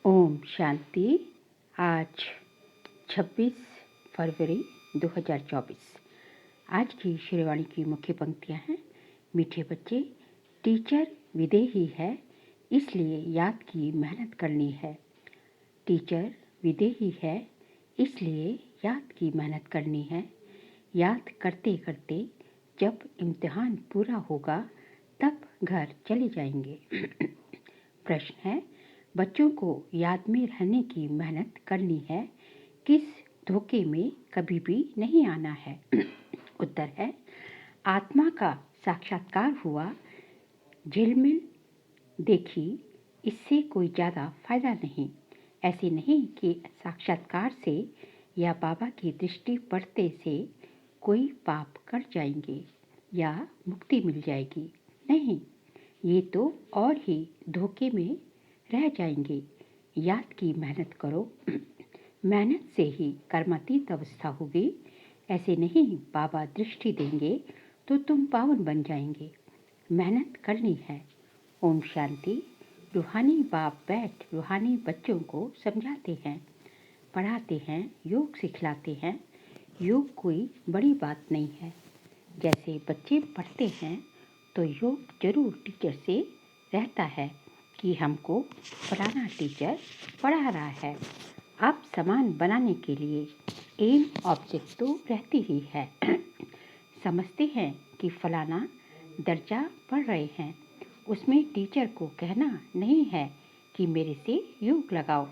ओम शांति। आज 26 फरवरी 2024। आज की श्रीवाणी की मुख्य पंक्तियाँ हैं। मीठे बच्चे, टीचर विदेही है, इसलिए याद की मेहनत करनी है। टीचर विदेही है, इसलिए याद की मेहनत करनी है। याद करते करते जब इम्तिहान पूरा होगा तब घर चले जाएंगे। प्रश्न है, बच्चों को याद में रहने की मेहनत करनी है, किस धोखे में कभी भी नहीं आना है। उत्तर है, आत्मा का साक्षात्कार हुआ, झिलमिल देखी, इससे कोई ज़्यादा फायदा नहीं। ऐसे नहीं कि साक्षात्कार से या बाबा की दृष्टि पड़ते से कोई पाप कर जाएंगे या मुक्ति मिल जाएगी। नहीं, ये तो और ही धोखे में रह जाएंगे। याद की मेहनत करो। मेहनत से ही कर्मातीत अवस्था होगी। ऐसे नहीं बाबा दृष्टि देंगे तो तुम पावन बन जाएंगे। मेहनत करनी है। ओम शांति। रूहानी बाप बैठ रूहानी बच्चों को समझाते हैं, पढ़ाते हैं, योग सिखलाते हैं। योग कोई बड़ी बात नहीं है। जैसे बच्चे पढ़ते हैं तो योग जरूर टीचर से रहता है कि हमको फलाना टीचर पढ़ा रहा है। अब सामान बनाने के लिए एम ऑब्जेक्ट तो रहती ही है। समझते हैं कि फलाना दर्जा पढ़ रहे हैं, उसमें टीचर को कहना नहीं है कि मेरे से योग लगाओ।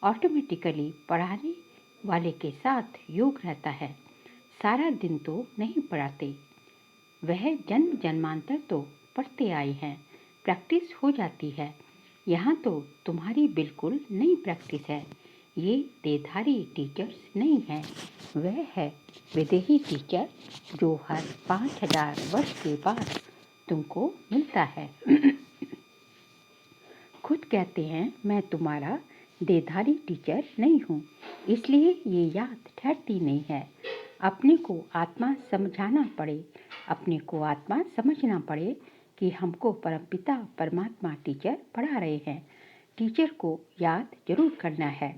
ऑटोमेटिकली पढ़ाने वाले के साथ योग रहता है। सारा दिन तो नहीं पढ़ाते, वह जन्म जन्मांतर तो पढ़ते आए हैं, प्रैक्टिस हो जाती है। यहाँ तो तुम्हारी बिल्कुल नई प्रैक्टिस है। ये देधारी टीचर्स नहीं है, वह है विदेही टीचर जो हर 5000 वर्ष के बाद तुमको मिलता है। खुद कहते हैं मैं तुम्हारा देधारी टीचर नहीं हूँ, इसलिए ये याद ठहरती नहीं है। अपने को आत्मा समझाना पड़े, अपने को आत्मा समझना पड़े कि हमको परमपिता परमात्मा टीचर पढ़ा रहे हैं। टीचर को याद जरूर करना है।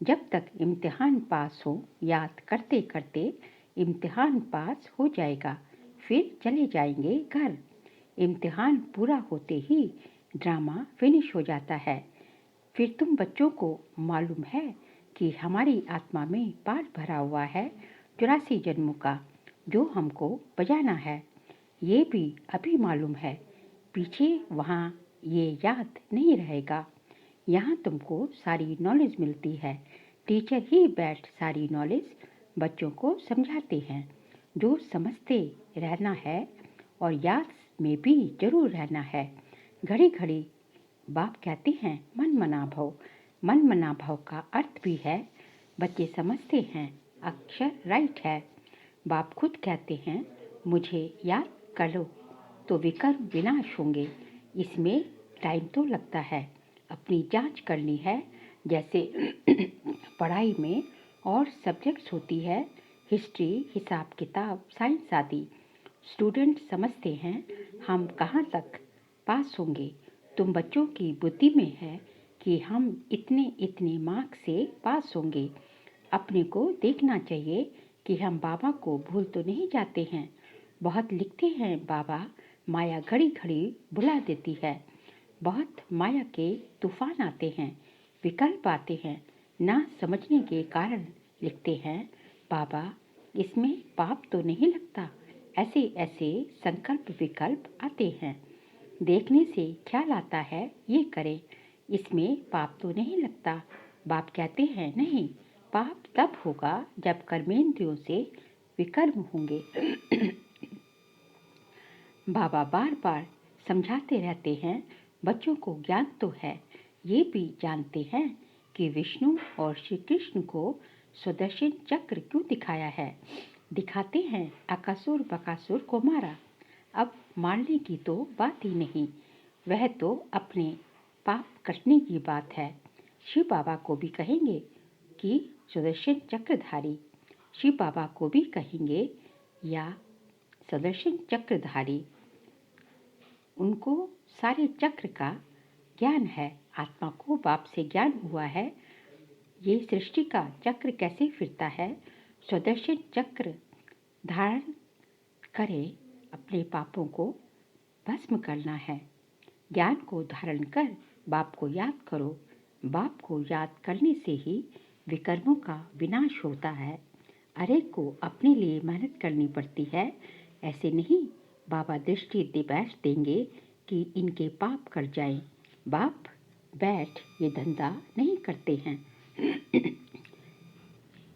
जब तक इम्तिहान पास हो, याद करते करते इम्तिहान पास हो जाएगा, फिर चले जाएंगे घर। इम्तिहान पूरा होते ही ड्रामा फिनिश हो जाता है। फिर तुम बच्चों को मालूम है कि हमारी आत्मा में पाठ भरा हुआ है 84 जन्मों का, जो हमको बजाना है। ये भी अभी मालूम है, पीछे वहाँ ये याद नहीं रहेगा। यहाँ तुमको सारी नॉलेज मिलती है। टीचर ही बैठ सारी नॉलेज बच्चों को समझाते हैं। जो समझते रहना है और याद में भी जरूर रहना है। घड़ी घड़ी बाप कहते हैं मन मना भव। मन मना भव का अर्थ भी है, बच्चे समझते हैं अक्षर राइट है। बाप खुद कहते हैं मुझे याद करो तो विकर्म विनाश होंगे। इसमें टाइम तो लगता है, अपनी जांच करनी है। जैसे पढ़ाई में और सब्जेक्ट्स होती है, हिस्ट्री, हिसाब किताब, साइंस आदि। स्टूडेंट समझते हैं हम कहाँ तक पास होंगे। तुम बच्चों की बुद्धि में है कि हम इतने इतने मार्क्स से पास होंगे। अपने को देखना चाहिए कि हम बाबा को भूल तो नहीं जाते हैं। बहुत लिखते हैं बाबा, माया घड़ी घड़ी भुला देती है। बहुत माया के तूफान आते हैं, विकल्प आते हैं, ना समझने के कारण लिखते हैं बाबा इसमें पाप तो नहीं लगता। ऐसे ऐसे संकल्प विकल्प आते हैं। देखने से ख्याल आता है ये करें, इसमें पाप तो नहीं लगता। बाप कहते हैं नहीं, पाप तब होगा जब कर्मेंद्रियों से विकर्म होंगे। बाबा बार बार समझाते रहते हैं, बच्चों को ज्ञान तो है, ये भी जानते हैं कि विष्णु और श्री कृष्ण को सुदर्शन चक्र क्यों दिखाया है। दिखाते हैं अकासुर बकासुर को मारा। अब मारने की तो बात ही नहीं, वह तो अपने पाप कटने की बात है। शिव बाबा को भी कहेंगे कि सुदर्शन चक्रधारी, शिव बाबा को भी कहेंगे या सुदर्शन चक्रधारी। उनको सारे चक्र का ज्ञान है, आत्मा को बाप से ज्ञान हुआ है। ये सृष्टि का चक्र कैसे फिरता है। सुदर्शन चक्र धारण करे, अपने पापों को भस्म करना है। ज्ञान को धारण कर बाप को याद करो। बाप को याद करने से ही विकर्मों का विनाश होता है। अरे को अपने लिए मेहनत करनी पड़ती है। ऐसे नहीं बाबा दृष्टि दे बैठ देंगे कि इनके पाप कट जाएं। बाप बैठ ये धंधा नहीं करते हैं।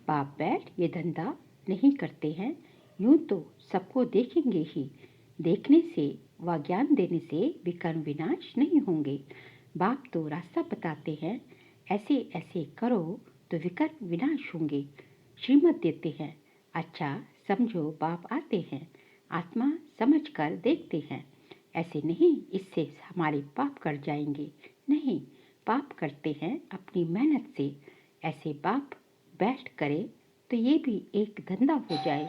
बाप बैठ ये धंधा नहीं करते हैं। यूं तो सबको देखेंगे ही। देखने से व ज्ञान देने से विकर्म विनाश नहीं होंगे। बाप तो रास्ता बताते हैं, ऐसे ऐसे करो तो विकर्म विनाश होंगे। श्रीमत देते हैं, अच्छा समझो बाप आते हैं। आत्मा समझ कर देखते हैं। ऐसे नहीं इससे हमारे पाप कट जाएंगे। नहीं, पाप करते हैं अपनी मेहनत से। ऐसे बाप बैठ करे तो ये भी एक धंधा हो जाए।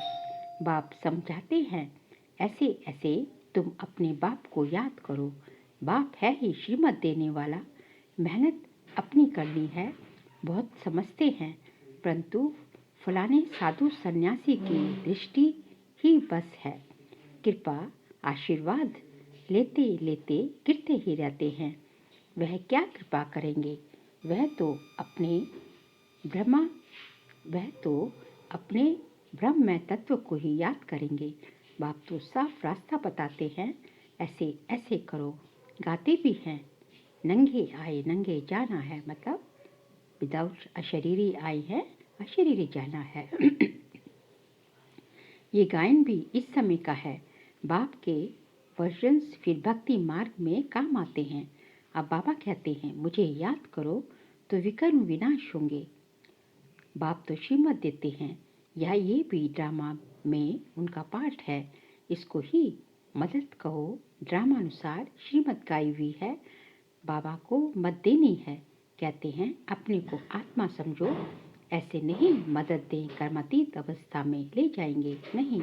बाप समझाते हैं, ऐसे ऐसे तुम अपने बाप को याद करो। बाप है ही श्रीमत देने वाला। मेहनत अपनी करनी है। बहुत समझते हैं, परंतु फलाने साधु सन्यासी की दृष्टि ही बस है। कृपा आशीर्वाद लेते लेते गिरते ही रहते हैं। वह क्या कृपा करेंगे। वह तो अपने ब्रह्म में तत्व को ही याद करेंगे। बाप तो साफ रास्ता बताते हैं, ऐसे ऐसे करो। गाते भी हैं, नंगे आए नंगे जाना है, मतलब विदाउट अशरीरी आए हैं, अशरीरी जाना है। ये गायन भी इस समय का है। बाप के वर्जन्स फिर भक्ति मार्ग में काम आते हैं। अब बाबा कहते हैं, मुझे याद करो तो विकर्म विनाश होंगे। बाप तो श्रीमत देते हैं, या ये भी ड्रामा में उनका पार्ट है। इसको ही मदद कहो। ड्रामानुसार श्रीमत गाई हुई है। बाबा को मत देनी है। कहते हैं अपने को आत्मा समझो। ऐसे नहीं मदद दें कर्मातीत अवस्था में ले जाएंगे। नहीं,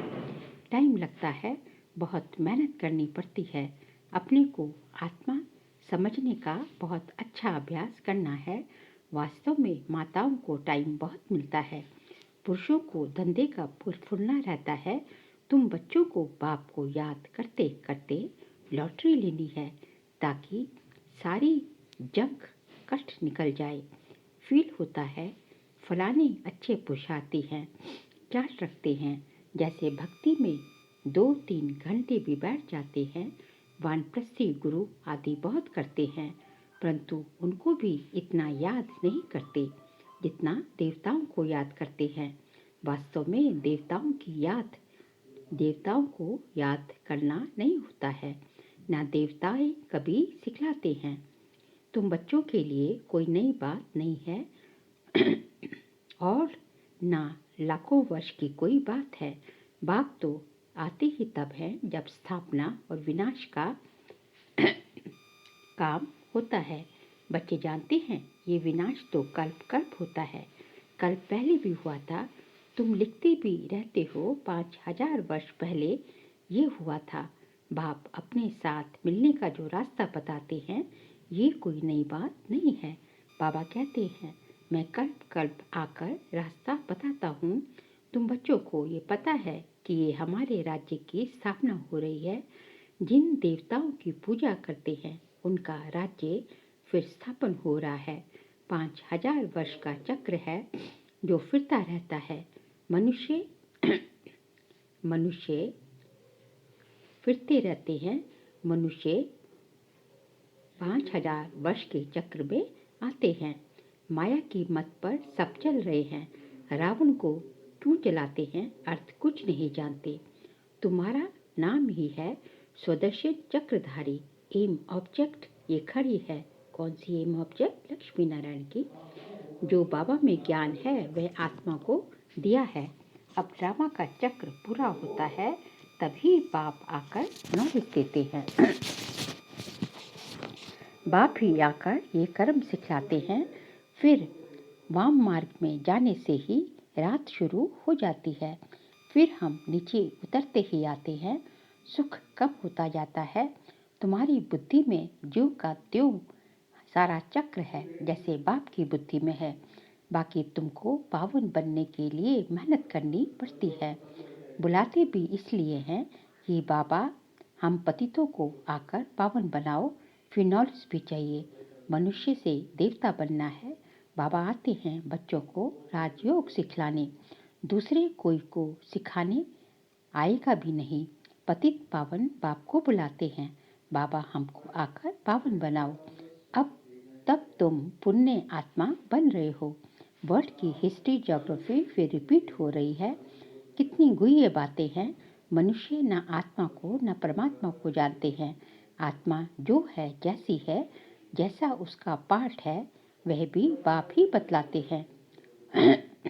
टाइम लगता है, बहुत मेहनत करनी पड़ती है। अपने को आत्मा समझने का बहुत अच्छा अभ्यास करना है। वास्तव में माताओं को टाइम बहुत मिलता है। पुरुषों को धंधे का फुरना रहता है। तुम बच्चों को बाप को याद करते करते लॉटरी लेनी है, ताकि सारी जंग कष्ट निकल जाए। फील होता है फलाने अच्छे पुरुषार्थी हैं, चार्ट रखते हैं। जैसे भक्ति में 2-3 घंटे भी बैठ जाते हैं। वानप्रस्थी गुरु आदि बहुत करते हैं, परंतु उनको भी इतना याद नहीं करते जितना देवताओं को याद करते हैं। वास्तव में देवताओं को याद करना नहीं होता है, ना देवताएं कभी सिखलाते हैं। तुम बच्चों के लिए कोई नई बात नहीं है और ना लाखों वर्ष की कोई बात है। बाप तो आते ही तब है जब स्थापना और विनाश का काम होता है। बच्चे जानते हैं ये विनाश तो कल्प कल्प होता है। कल्प पहले भी हुआ था। तुम लिखते भी रहते हो 5000 वर्ष पहले ये हुआ था। बाप अपने साथ मिलने का जो रास्ता बताते हैं, ये कोई नई बात नहीं है। बाबा कहते हैं, मैं कल्प कल्प आकर रास्ता बताता हूँ। तुम बच्चों को ये पता है कि ये हमारे राज्य की स्थापना हो रही है। जिन देवताओं की पूजा करते हैं उनका राज्य फिर स्थापन हो रहा है। 5000 वर्ष का चक्र है जो फिरता रहता है। मनुष्य फिरते रहते हैं। मनुष्य 5000 वर्ष के चक्र में आते हैं। माया की मत पर सब चल रहे हैं। रावण को क्यों जलाते हैं, अर्थ कुछ नहीं जानते। तुम्हारा नाम ही है स्वदर्शन चक्रधारी। एम ऑब्जेक्ट ये खड़ी है। कौन सी एम ऑब्जेक्ट? लक्ष्मी नारायण की। जो बाबा में ज्ञान है वह आत्मा को दिया है। अब ड्रामा का चक्र पूरा होता है, तभी बाप आकर नॉलेज देते हैं। बाप ही आकर ये कर्म सिखलाते हैं। फिर वाम मार्ग में जाने से ही रात शुरू हो जाती है। फिर हम नीचे उतरते ही आते हैं। सुख कब होता जाता है। तुम्हारी बुद्धि में ज्यों का त्यों सारा चक्र है जैसे बाप की बुद्धि में है। बाकी तुमको पावन बनने के लिए मेहनत करनी पड़ती है। बुलाते भी इसलिए हैं कि बाबा हम पतितों को आकर पावन बनाओ। फिर नॉलेज भी चाहिए। मनुष्य से देवता बनना है। बाबा आते हैं बच्चों को राजयोग सिखलाने, दूसरे कोई को सिखाने आएगा भी नहीं। पतित पावन बाप को बुलाते हैं, बाबा हमको आकर पावन बनाओ। अब तब तुम पुण्य आत्मा बन रहे हो। वर्ल्ड की हिस्ट्री ज्योग्राफी फिर रिपीट हो रही है। कितनी गुह्य बातें हैं। मनुष्य न आत्मा को न परमात्मा को जानते हैं। आत्मा जो है जैसी है, जैसा उसका पार्ट है, वह भी बाप ही बतलाते हैं।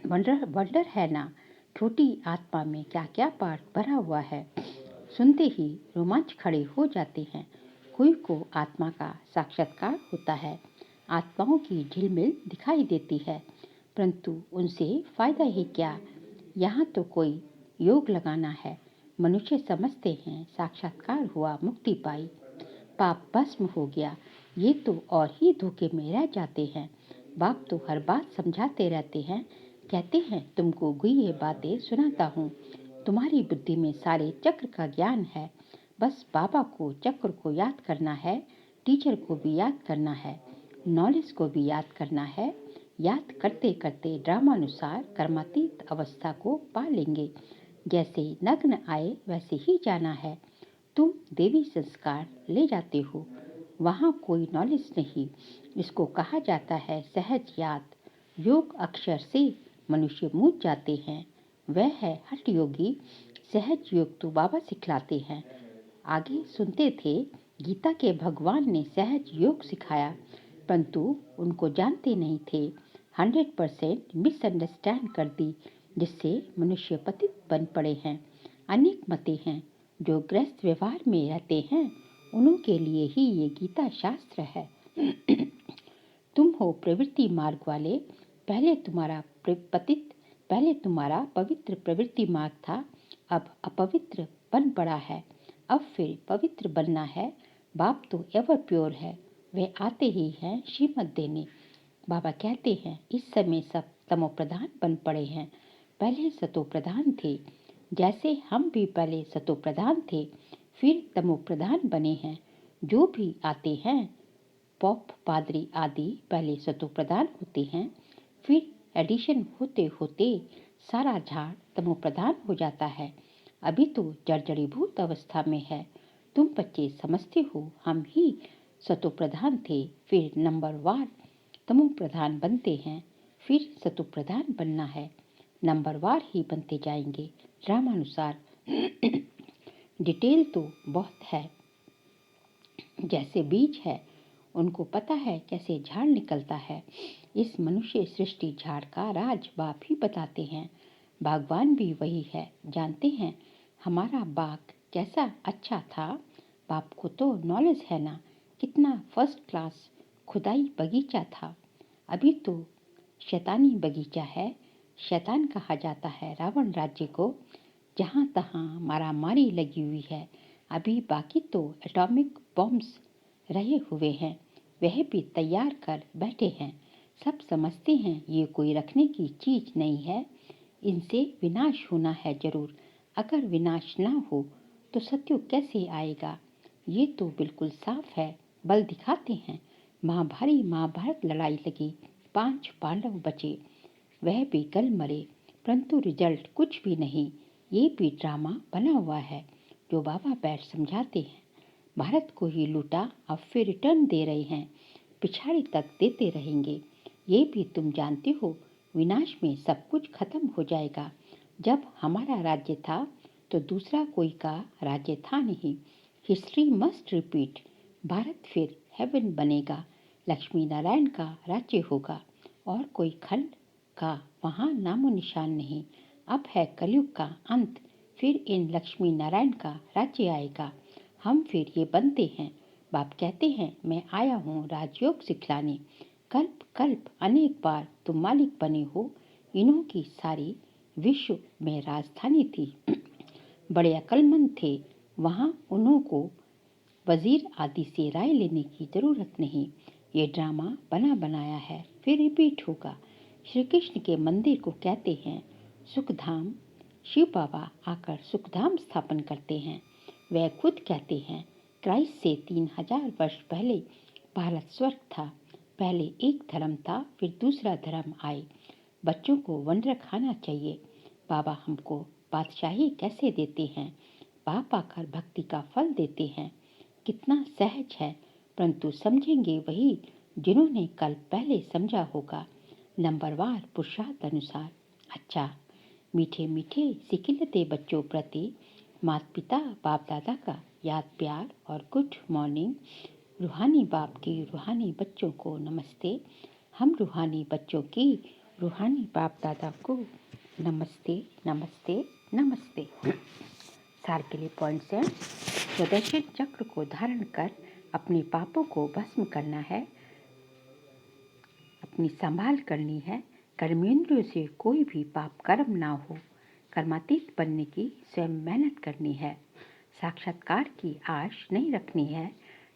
वंडर है ना, छोटी आत्मा में क्या क्या पार्ट भरा हुआ है। सुनते ही रोमांच खड़े हो जाते हैं। कोई को आत्मा का साक्षात्कार होता है। आत्माओं की झिलमिल दिखाई देती है, परंतु उनसे फायदा ही क्या। यहाँ तो कोई योग लगाना है। मनुष्य समझते हैं साक्षात्कार हुआ, मुक्ति पाई, पाप भस्म हो गया। ये तो और ही धोखे में रह जाते हैं। बाप तो हर बात समझाते रहते हैं। कहते हैं तुमको गुह्य बातें सुनाता हूँ। तुम्हारी बुद्धि में सारे चक्र का ज्ञान है। बस बाबा को चक्र को याद करना है, टीचर को भी याद करना है, नॉलेज को भी याद करना है। याद करते करते ड्रामानुसार कर्मातीत अवस्था को पा लेंगे। जैसे नग्न आए वैसे ही जाना है। तुम देवी संस्कार ले जाते हो, वहाँ कोई नॉलेज नहीं। इसको कहा जाता है सहज याद। योग अक्षर से मनुष्य मूझ जाते हैं। वह है हठ योगी। सहज योग तो बाबा सिखलाते हैं। आगे सुनते थे गीता के भगवान ने सहज योग सिखाया, परंतु उनको जानते नहीं थे। 100% मिसअंडरस्टैंड कर दी, जिससे मनुष्य पतित बन पड़े हैं। अनेक मतें हैं। जो गृहस्थ व्यवहार में रहते हैं उन्हों के लिए ही ये गीता शास्त्र है। तुम हो प्रवृत्ति मार्ग वाले। पहले तुम्हारा पवित्र प्रवृत्ति मार्ग था, अब अपवित्र बन पड़ा है। अब फिर पवित्र बनना है। बाप तो एवर प्योर है, वे आते ही हैं श्रीमत देने। बाबा कहते हैं इस समय सब तमो प्रधान बन पड़े हैं, पहले सतो प्रधान थे। जैसे हम भी पहले सतो प्रधान थे, फिर तमो प्रधान बने हैं। जो भी आते हैं पॉप पादरी आदि पहले सतो प्रधान होते हैं, फिर एडिशन होते होते सारा झाड़ तमो प्रधान हो जाता है। अभी तो जर्जरीभूत अवस्था में है। तुम बच्चे समझते हो हम ही सतो प्रधान थे, फिर नंबर वार तमो प्रधान बनते हैं, फिर सतो प्रधान बनना है। नंबरवार ही बनते जाएंगे ड्रामानुसार। डिटेल तो बहुत है। जैसे बीज है, उनको पता है कैसे झाड़ निकलता है। इस मनुष्य सृष्टि झाड़ का राज बाप ही बताते हैं। बागवान भी वही है। जानते हैं हमारा बाग कैसा अच्छा था। बाप को तो नॉलेज है ना, कितना फर्स्ट क्लास खुदाई बगीचा था। अभी तो शैतानी बगीचा है। शैतान कहा जाता है रावण राज्य को, जहाँ तहाँ मारामारी लगी हुई है। अभी बाकी तो एटॉमिक बॉम्ब्स रहे हुए हैं, वह भी तैयार कर बैठे हैं। सब समझते हैं ये कोई रखने की चीज नहीं है, इनसे विनाश होना है जरूर। अगर विनाश ना हो तो सत्युग कैसे आएगा। ये तो बिल्कुल साफ है। बल दिखाते हैं। महाभारत लड़ाई लगी, 5 पांडव बचे, वह भी गल मरे, परंतु रिजल्ट कुछ भी नहीं। ये भी ड्रामा बना हुआ है जो बाबा बैठ समझाते हैं। भारत को ही लूटा, अब फिर रिटर्न दे रहे हैं, पिछाड़ी तक देते रहेंगे। ये भी तुम जानते हो विनाश में सब कुछ खत्म हो जाएगा। जब हमारा राज्य था तो दूसरा कोई का राज्य था नहीं। History must repeat. भारत फिर हेवन बनेगा, लक्ष्मी नारायण का राज्य होगा और कोई खंड का वहाँ नामो निशान नहीं। अब है कलयुग का अंत, फिर इन लक्ष्मी नारायण का राज्य आएगा। हम फिर ये बनते हैं। बाप कहते हैं मैं आया हूँ राजयोग सिखलाने। कल्प कल्प अनेक बार तुम मालिक बने हो। इन्हों की सारी विश्व में राजधानी थी। बड़े अक्लमंद थे। वहाँ उन्हों को वजीर आदि से राय लेने की जरूरत नहीं। ये ड्रामा बना बनाया है, फिर रिपीट होगा। श्री कृष्ण के मंदिर को कहते हैं सुखधाम। शिव बाबा आकर सुखधाम स्थापन करते हैं। वह खुद कहते हैं क्राइस्ट से 3000 वर्ष पहले भारत स्वर्ग था। पहले एक धर्म था, फिर दूसरा धर्म आए। बच्चों को वंडर खाना चाहिए। बाबा हमको बादशाही कैसे देते हैं। बाप आकर भक्ति का फल देते हैं। कितना सहज है, परंतु समझेंगे वही जिन्होंने कल पहले समझा होगा। नंबरवार पुरुषार्थ अनुसार। अच्छा, मीठे मीठे सिकिलते बच्चों प्रति माता पिता बाप दादा का याद प्यार और गुड मॉर्निंग। रूहानी बाप की रूहानी बच्चों को नमस्ते। हम रूहानी बच्चों की रूहानी बाप दादा को नमस्ते नमस्ते नमस्ते। सार के लिए पॉइंट्स हैं। सुदर्शन चक्र को धारण कर अपने पापों को भस्म करना है, अपनी संभाल करनी है। कर्मेंद्रियों से कोई भी पाप कर्म ना हो। कर्मातीत बनने की स्वयं मेहनत करनी है। साक्षात्कार की आश नहीं रखनी है।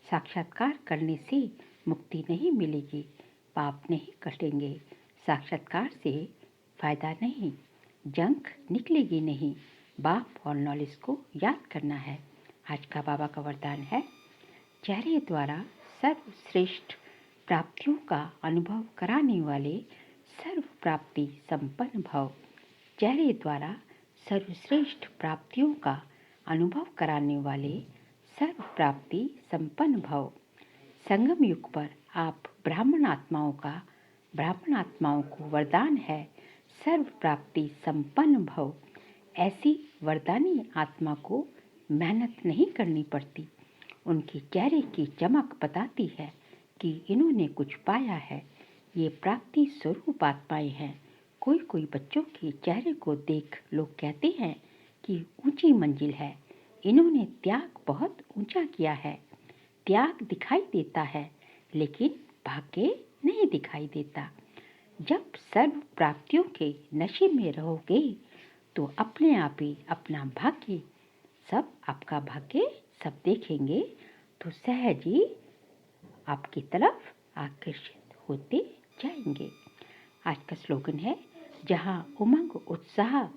साक्षात्कार करने से मुक्ति नहीं मिलेगी, पाप नहीं कटेंगे। साक्षात्कार से फायदा नहीं, जंक निकलेगी नहीं। बाप और नॉलेज को याद करना है। आज का बाबा का वरदान है चेहरे द्वारा सर्वश्रेष्ठ प्राप्तियों का अनुभव कराने वाले सर्व प्राप्ति संपन्न भव। चेहरे द्वारा सर्वश्रेष्ठ प्राप्तियों का अनुभव कराने वाले सर्व प्राप्ति संपन्न भव। संगम युग पर आप ब्राह्मण आत्माओं को वरदान है सर्व प्राप्ति संपन्न भव। ऐसी वरदानी आत्मा को मेहनत नहीं करनी पड़ती। उनके चेहरे की चमक बताती है कि इन्होंने कुछ पाया है। ये प्राप्ति स्वरूप आत्माएं हैं। कोई बच्चों के चेहरे को देख लोग कहते हैं कि ऊंची मंजिल है, इन्होंने त्याग बहुत ऊंचा किया है। त्याग दिखाई देता है, लेकिन भाग्य नहीं दिखाई देता। जब सर्व प्राप्तियों के नशे में रहोगे तो अपने आप ही अपना भाग्य, सब आपका भाग्य सब देखेंगे तो सहज ही आपकी तरफ आकर्षित होते जाएंगे। आज का स्लोगन है जहाँ उमंग उत्साह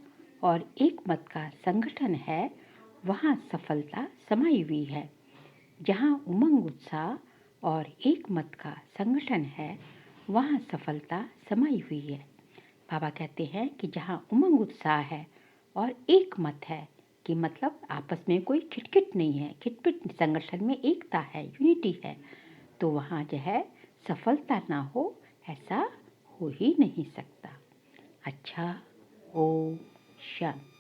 और एक मत का संगठन है वहाँ सफलता समाई हुई है। जहाँ उमंग उत्साह और एक मत का संगठन है वहाँ सफलता समाई हुई है। बाबा कहते हैं कि जहाँ उमंग उत्साह है और एक मत है कि मतलब आपस में कोई खिटखिट नहीं है, खिटपिट संगठन में एकता है, यूनिटी है, तो वहाँ जो है सफलता ना हो ऐसा हो ही नहीं सकता। अच्छा, ओम शांति।